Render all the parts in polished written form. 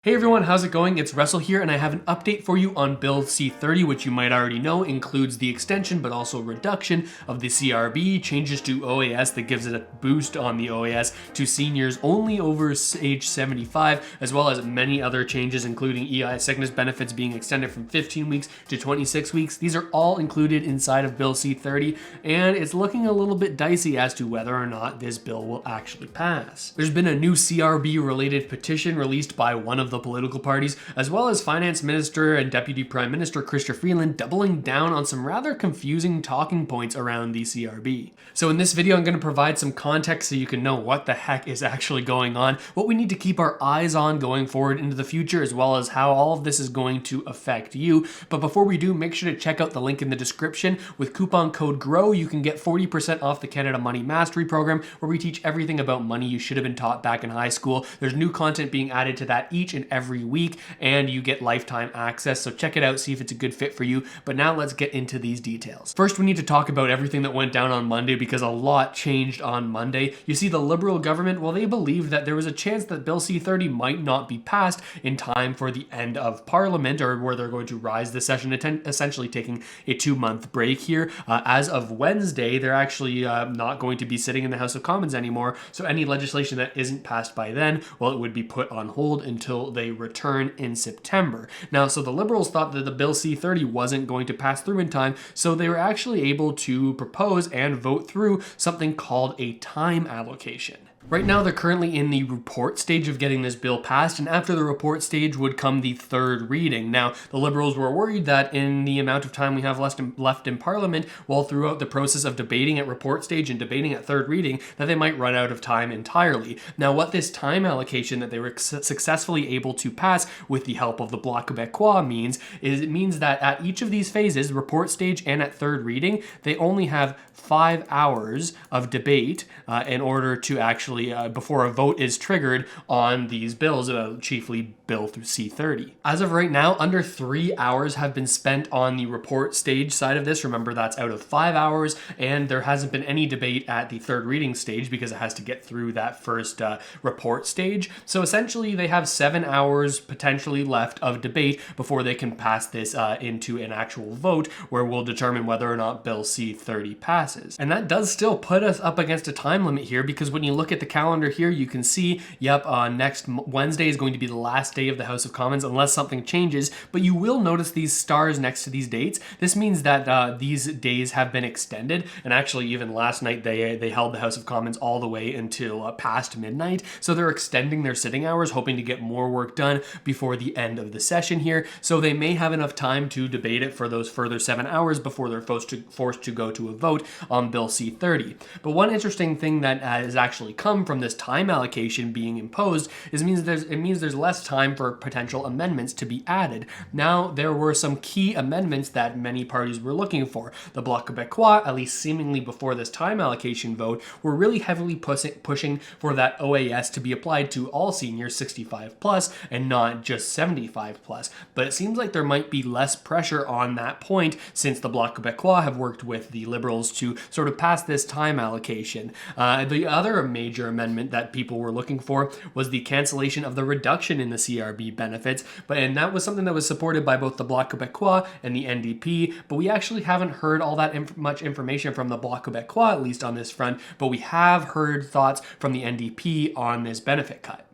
Hey everyone, how's it going? It's Russell here, and I have an update for you on Bill C-30, which you might already know includes the extension but also reduction of the CRB, changes to OAS that gives it a boost on the OAS to seniors only over age 75, as well as many other changes including EI sickness benefits being extended from 15 weeks to 26 weeks. These are all included inside of Bill C-30, and it's looking a little bit dicey as to whether or not this bill will actually pass. There's been a new CRB related petition released by one of the political parties, as well as Finance Minister and Deputy Prime Minister Freeland doubling down on some rather confusing talking points around the CRB. So in this video, I'm going to provide some context so you can know what the heck is actually going on, what we need to keep our eyes on going forward into the future, as well as how all of this is going to affect you. But before we do, make sure to check out the link in the description. With coupon code GROW, you can get 40% off the Canada Money Mastery Program, where we teach everything about money you should have been taught back in high school. There's new content being added to that each and every week, and you get lifetime access. So check it out, see if it's a good fit for you. But now let's get into these details. First, we need to talk about everything that went down on Monday, because a lot changed on Monday. You see, the Liberal government, well, they believed that there was a chance that Bill C-30 might not be passed in time for the end of Parliament, or where they're going to rise the session, essentially taking a 2-month break here. As of Wednesday, they're actually not going to be sitting in the House of Commons anymore. So any legislation that isn't passed by then, well, it would be put on hold until they return in September. Now, so the Liberals thought that the Bill C-30 wasn't going to pass through in time, so they were actually able to propose and vote through something called a time allocation. Right now, they're currently in the report stage of getting this bill passed, and after the report stage would come the third reading. Now, the Liberals were worried that in the amount of time we have left in Parliament, while throughout the process of debating at report stage and debating at third reading, that they might run out of time entirely. Now, what this time allocation that they were successfully able to pass with the help of the Bloc Québécois means is it means that at each of these phases, report stage and at third reading, they only have 5 hours of debate in order to actually before a vote is triggered on these bills, chiefly Bill through C-30. As of right now, under 3 hours have been spent on the report stage side of this. Remember, that's out of 5 hours, and there hasn't been any debate at the third reading stage because it has to get through that first report stage. So essentially, they have 7 hours potentially left of debate before they can pass this into an actual vote, where we'll determine whether or not Bill C-30 passes. And that does still put us up against a time limit here, because when you look at the calendar here, you can see, next Wednesday is going to be the last day of the House of Commons unless something changes, but you will notice these stars next to these dates. This means that these days have been extended, and actually even last night they held the House of Commons all the way until past midnight, so they're extending their sitting hours, hoping to get more work done before the end of the session here, so they may have enough time to debate it for those further 7 hours before they're forced to go to a vote on Bill C-30. But one interesting thing that has actually come from this time allocation being imposed is it means there's less time for potential amendments to be added. Now, there were some key amendments that many parties were looking for. The Bloc Québécois, at least seemingly before this time allocation vote, were really heavily pushing for that OAS to be applied to all seniors 65 plus and not just 75 plus. But it seems like there might be less pressure on that point, since the Bloc Québécois have worked with the Liberals to sort of pass this time allocation. The other major amendment that people were looking for was the cancellation of the reduction in the CRB benefits, and that was something that was supported by both the Bloc Québécois and the NDP, but we actually haven't heard all that much information from the Bloc Québécois, at least on this front, but we have heard thoughts from the NDP on this benefit cut.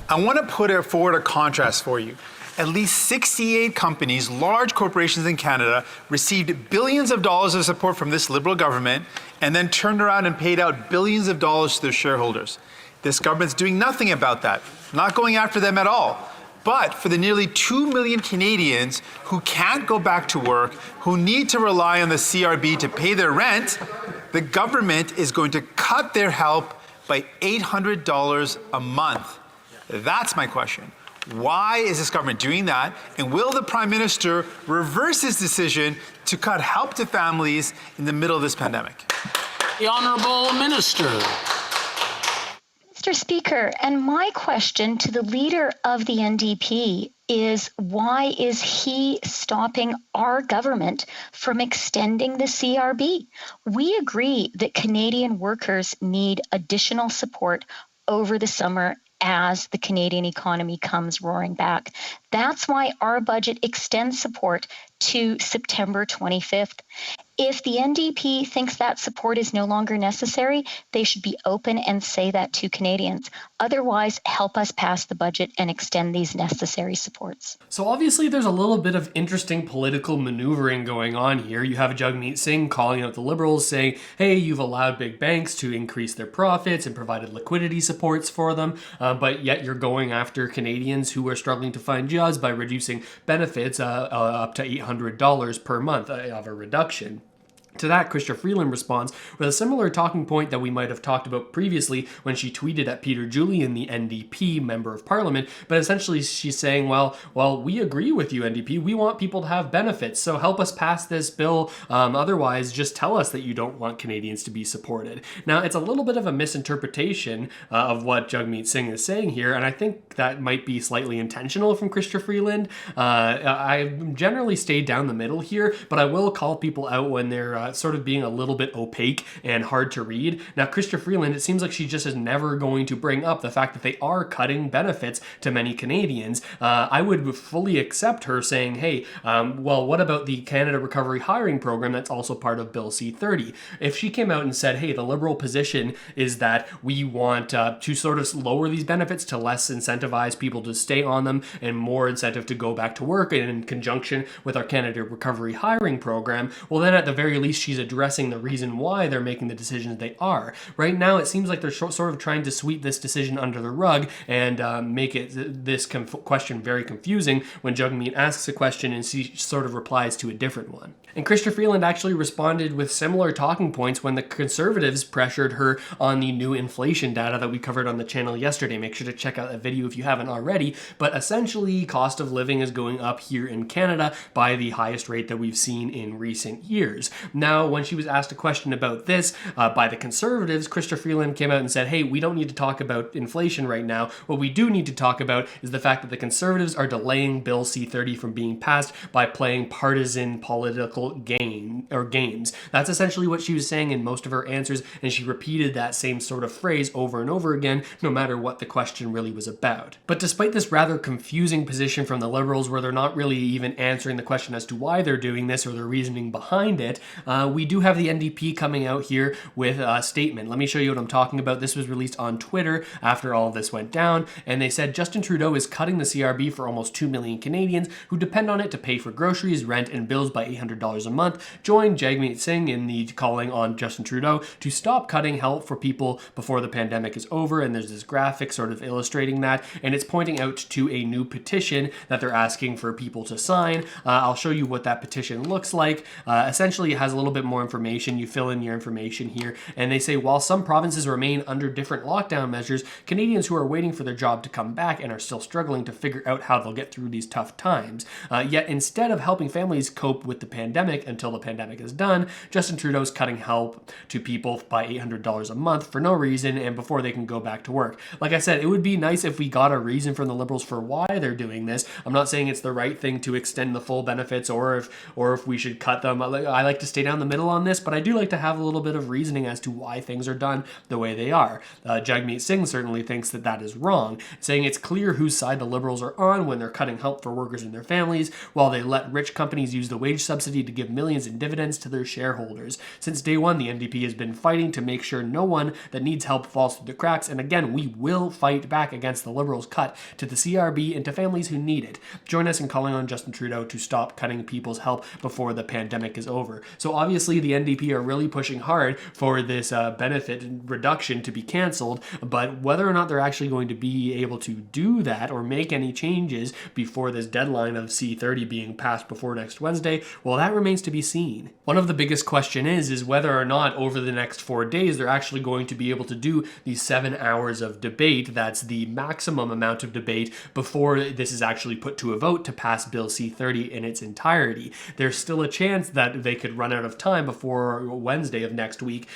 I want to put forward a contrast for you. At least 68 companies, large corporations in Canada, received billions of dollars of support from this Liberal government and then turned around and paid out billions of dollars to their shareholders. This government's doing nothing about that, not going after them at all. But for the nearly 2 million Canadians who can't go back to work, who need to rely on the CRB to pay their rent, the government is going to cut their help by $800 a month. That's my question. Why is this government doing that? And will the Prime Minister reverse his decision to cut help to families in the middle of this pandemic? The Honourable Minister. Mr. Speaker, and my question to the leader of the NDP is, why is he stopping our government from extending the CRB? We agree that Canadian workers need additional support over the summer as the Canadian economy comes roaring back. That's why our budget extends support to September 25th. If the NDP thinks that support is no longer necessary, they should be open and say that to Canadians. Otherwise, help us pass the budget and extend these necessary supports. So obviously there's a little bit of interesting political maneuvering going on here. You have Jagmeet Singh calling out the Liberals saying, hey, you've allowed big banks to increase their profits and provided liquidity supports for them, but yet you're going after Canadians who are struggling to find jobs by reducing benefits up to $800 per month of a reduction. To that, Chrystia Freeland responds with a similar talking point that we might have talked about previously when she tweeted at Peter Julian, the NDP member of parliament, but essentially she's saying, well, we agree with you, NDP. We want people to have benefits, so help us pass this bill. Otherwise, just tell us that you don't want Canadians to be supported. Now, it's a little bit of a misinterpretation of what Jagmeet Singh is saying here, and I think that might be slightly intentional from Chrystia Freeland. I generally stay down the middle here, but I will call people out when they're sort of being a little bit opaque and hard to read. Now, Chrystia Freeland, it seems like she just is never going to bring up the fact that they are cutting benefits to many Canadians. I would fully accept her saying, hey, well, what about the Canada Recovery Hiring Program that's also part of Bill C-30? If she came out and said, hey, the Liberal position is that we want to sort of lower these benefits to less incentivize people to stay on them and more incentive to go back to work, and in conjunction with our Canada Recovery Hiring Program, well, then at the very least, she's addressing the reason why they're making the decisions they are. Right now, it seems like they're sort of trying to sweep this decision under the rug and make this question very confusing when Jagmeet asks a question and she sort of replies to a different one. And Chrystia Freeland actually responded with similar talking points when the Conservatives pressured her on the new inflation data that we covered on the channel yesterday. Make sure to check out that video if you haven't already. But essentially, cost of living is going up here in Canada by the highest rate that we've seen in recent years. Now, when she was asked a question about this by the Conservatives, Chrystia Freeland came out and said, hey, we don't need to talk about inflation right now. What we do need to talk about is the fact that the Conservatives are delaying Bill C-30 from being passed by playing partisan political games. That's essentially what she was saying in most of her answers, and she repeated that same sort of phrase over and over again, no matter what the question really was about. But despite this rather confusing position from the Liberals, where they're not really even answering the question as to why they're doing this or their reasoning behind it, we do have the NDP coming out here with a statement. Let me show you what I'm talking about. This was released on Twitter after all of this went down, and they said Justin Trudeau is cutting the CRB for almost 2 million Canadians who depend on it to pay for groceries, rent, and bills by $800 a month. Join Jagmeet Singh in the calling on Justin Trudeau to stop cutting help for people before the pandemic is over, and there's this graphic sort of illustrating that, and it's pointing out to a new petition that they're asking for people to sign. I'll show you what that petition looks like. Essentially, it has a little bit more information. You fill in your information here, and they say, while some provinces remain under different lockdown measures, Canadians who are waiting for their job to come back and are still struggling to figure out how they'll get through these tough times. Yet instead of helping families cope with the pandemic until the pandemic is done, Justin Trudeau's cutting help to people by $800 a month for no reason and before they can go back to work. Like I said, it would be nice if we got a reason from the Liberals for why they're doing this. I'm not saying it's the right thing to extend the full benefits or if we should cut them. I like to stay down the middle on this, but I do like to have a little bit of reasoning as to why things are done the way they are. Jagmeet Singh certainly thinks that that is wrong, saying it's clear whose side the Liberals are on when they're cutting help for workers and their families, while they let rich companies use the wage subsidy to give millions in dividends to their shareholders. Since day one, the NDP has been fighting to make sure no one that needs help falls through the cracks, and again, we will fight back against the Liberals' cut to the CRB and to families who need it. Join us in calling on Justin Trudeau to stop cutting people's help before the pandemic is over. So obviously, the NDP are really pushing hard for this benefit reduction to be cancelled, but whether or not they're actually going to be able to do that or make any changes before this deadline of C-30 being passed before next Wednesday, well, that remains to be seen. One of the biggest question is whether or not over the next 4 days they're actually going to be able to do these 7 hours of debate. That's the maximum amount of debate before this is actually put to a vote to pass Bill C-30 in its entirety. There's still a chance that they could run out of time before Wednesday of next week,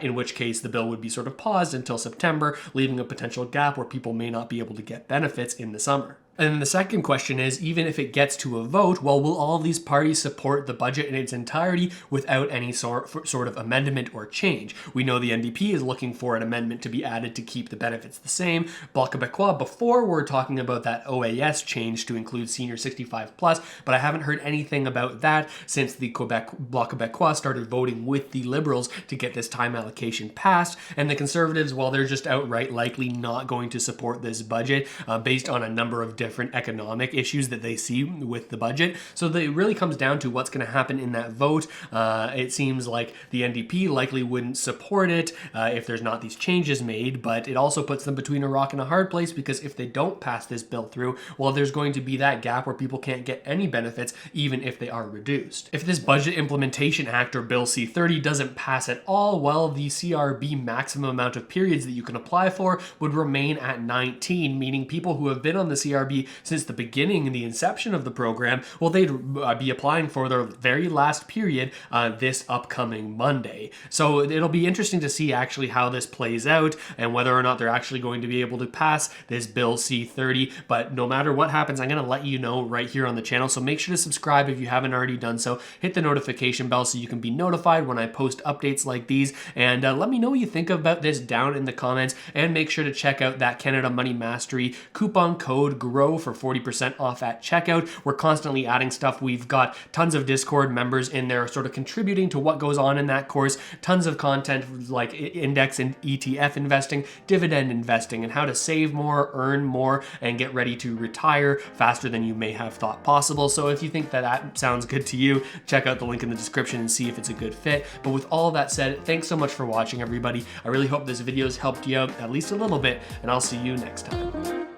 in which case the bill would be sort of paused until September, leaving a potential gap where people may not be able to get benefits in the summer. And then the second question is, even if it gets to a vote, well, will all these parties support the budget in its entirety without any sort of amendment or change? We know the NDP is looking for an amendment to be added to keep the benefits the same. Bloc Québécois, before we're talking about that OAS change to include senior 65 plus, but I haven't heard anything about that since the Bloc Québécois started voting with the Liberals to get this time allocation passed. And the Conservatives, well, they're just outright likely not going to support this budget based on a number of different economic issues that they see with the budget. So it really comes down to what's going to happen in that vote. It seems like the NDP likely wouldn't support it if there's not these changes made, but it also puts them between a rock and a hard place, because if they don't pass this bill through, well, there's going to be that gap where people can't get any benefits even if they are reduced. If this Budget Implementation Act, or Bill C-30, doesn't pass at all, well, the CRB maximum amount of periods that you can apply for would remain at 19, meaning people who have been on the CRB since the beginning, the inception of the program, well, they'd be applying for their very last period this upcoming Monday. So it'll be interesting to see actually how this plays out and whether or not they're actually going to be able to pass this Bill C-30. But no matter what happens, I'm going to let you know right here on the channel. So make sure to subscribe if you haven't already done so. Hit the notification bell so you can be notified when I post updates like these. And let me know what you think about this down in the comments. And make sure to check out that Canada Money Mastery coupon code GROW for 40% off at checkout. We're constantly adding stuff. We've got tons of Discord members in there sort of contributing to what goes on in that course. Tons of content like index and ETF investing, dividend investing, and how to save more, earn more, and get ready to retire faster than you may have thought possible. So if you think that sounds good to you, check out the link in the description and see if it's a good fit. But with all that said, thanks so much for watching, everybody. I really hope this video has helped you out at least a little bit, and I'll see you next time.